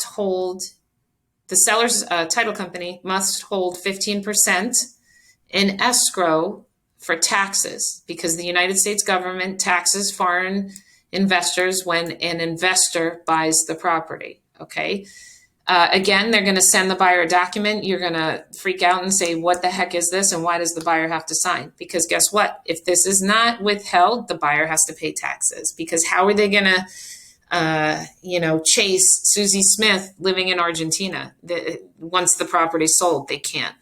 title company must hold 15% in escrow for taxes, because the United States government taxes foreign investors when an investor buys the property. Okay. Again, they're going to send the buyer a document. You're going to freak out and say, what the heck is this? And why does the buyer have to sign? Because guess what? If this is not withheld, the buyer has to pay taxes. Because how are they going to, chase Susie Smith living in Argentina once the property's sold? They can't.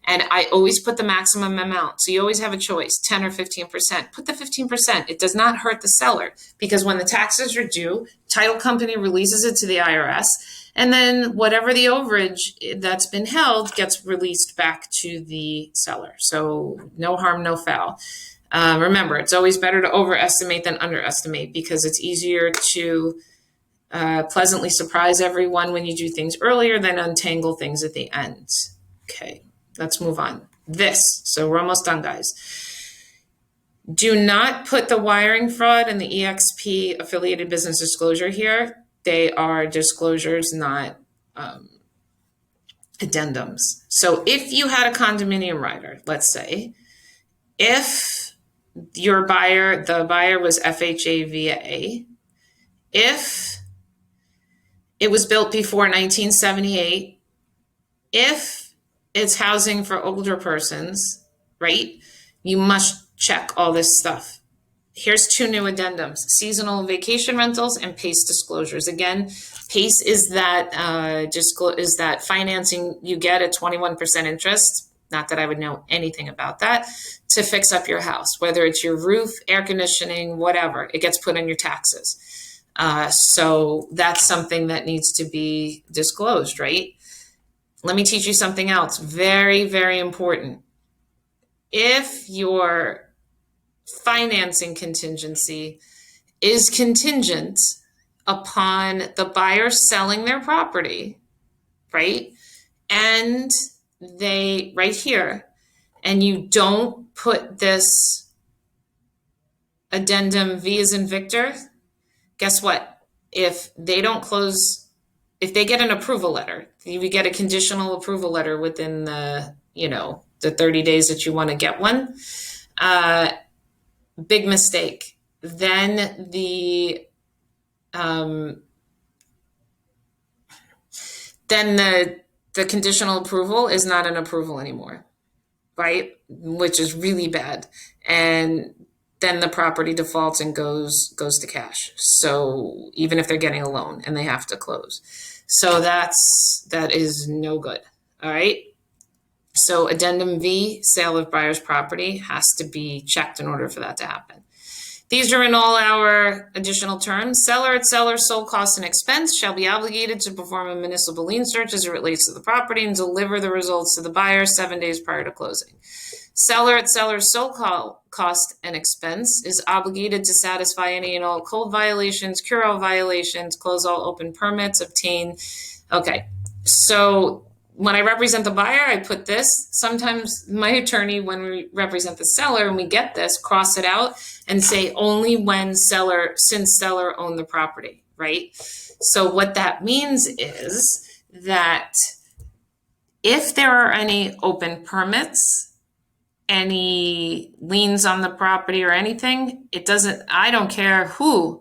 And I always put the maximum amount. So you always have a choice, 10 or 15%. Put the 15%. It does not hurt the seller, because when the taxes are due, title company releases it to the IRS. And then whatever the overage that's been held gets released back to the seller. So no harm, no foul. Remember, it's always better to overestimate than underestimate, because it's easier to pleasantly surprise everyone when you do things earlier than untangle things at the end. Okay, let's move on. So we're almost done, guys. Do not put the wiring fraud and the EXP affiliated business disclosure here. They are disclosures, not addendums. So if you had a condominium rider, let's say, if the buyer was FHA, if it was built before 1978, if it's housing for older persons, right, you must check all this stuff. here's two new addendums: seasonal vacation rentals and PACE disclosures. Again, PACE is that is that financing you get at 21% interest. Not that I would know anything about that, to fix up your house, whether it's your roof, air conditioning, whatever. It gets put on your taxes. So that's something that needs to be disclosed, right? Let me teach you something else. Very, very important. If your financing contingency is contingent upon the buyer selling their property, right? And they, right here, and you don't put this addendum V as in Victor, guess what? If they don't close, if they get an approval letter, you get a conditional approval letter within the, the 30 days that you want to get one. Big mistake. Then the conditional approval is not an approval anymore, right? Which is really bad. And then the property defaults and goes to cash. So even if they're getting a loan and they have to close. So that is no good. All right. So addendum V, sale of buyer's property, has to be checked in order for that to happen. These are in all our additional terms. Seller at seller's sole cost and expense shall be obligated to perform a municipal lien search as it relates to the property and deliver the results to the buyer 7 days prior to closing. Seller at seller's sole cost and expense is obligated to satisfy any and all code violations, cure all violations, close all open permits, obtain. Okay, so when I represent the buyer, I put this. Sometimes my attorney, when we represent the seller and we get this, cross it out and say only when since seller owned the property, right? So what that means is that if there are any open permits, any liens on the property or anything, I don't care who,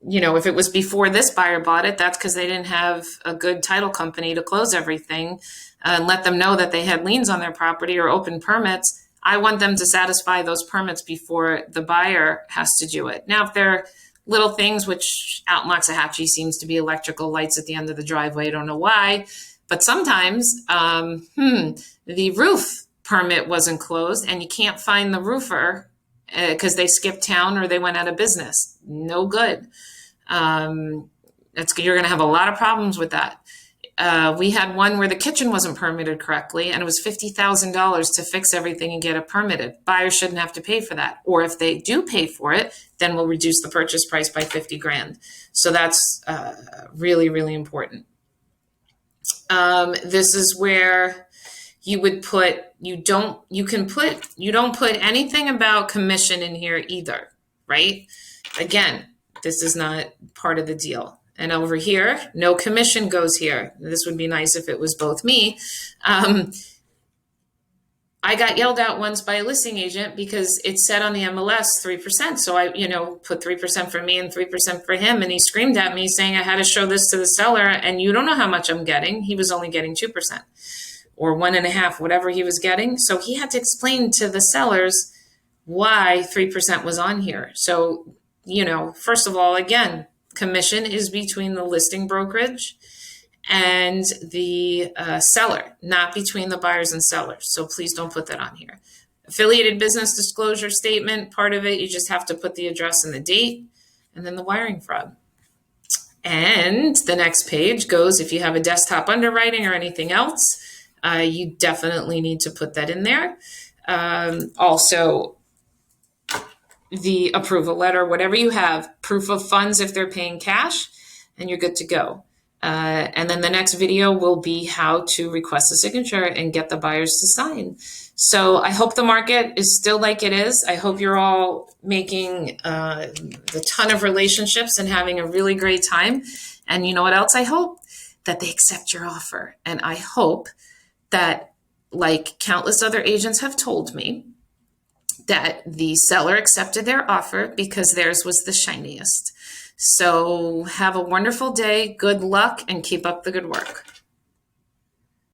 if it was before this buyer bought it, that's because they didn't have a good title company to close everything and let them know that they had liens on their property or open permits. I want them to satisfy those permits before the buyer has to do it. Now, if they're little things, which out in Waxahachie seems to be electrical lights at the end of the driveway, I don't know why, but sometimes the roof permit wasn't closed and you can't find the roofer because they skipped town or they went out of business. No good. You're going to have a lot of problems with that. We had one where the kitchen wasn't permitted correctly and it was $50,000 to fix everything and get it permitted. Buyers shouldn't have to pay for that. Or if they do pay for it, then we'll reduce the purchase price by $50,000. So that's really, really important. This is where you would put, you don't put anything about commission in here either, right? Again, this is not part of the deal. And over here, no commission goes here. This would be nice if it was both me. I got yelled at once by a listing agent because it said on the MLS 3%. So I, put 3% for me and 3% for him. And he screamed at me saying I had to show this to the seller and you don't know how much I'm getting. He was only getting 2% or 1.5%, whatever he was getting. So he had to explain to the sellers why 3% was on here. So, first of all, again, commission is between the listing brokerage and the seller, not between the buyers and sellers. So please don't put that on here. Affiliated business disclosure statement, part of it, you just have to put the address and the date, and then the wiring fraud. And the next page goes, if you have a desktop underwriting or anything else, you definitely need to put that in there. Also, the approval letter, whatever you have, proof of funds if they're paying cash, and you're good to go. And then the next video will be how to request a signature and get the buyers to sign. So I hope the market is still like it is. I hope you're all making a ton of relationships and having a really great time. And you know what else I hope? That they accept your offer. And I hope that, like countless other agents have told me, that the seller accepted their offer because theirs was the shiniest. So have a wonderful day, good luck, and keep up the good work.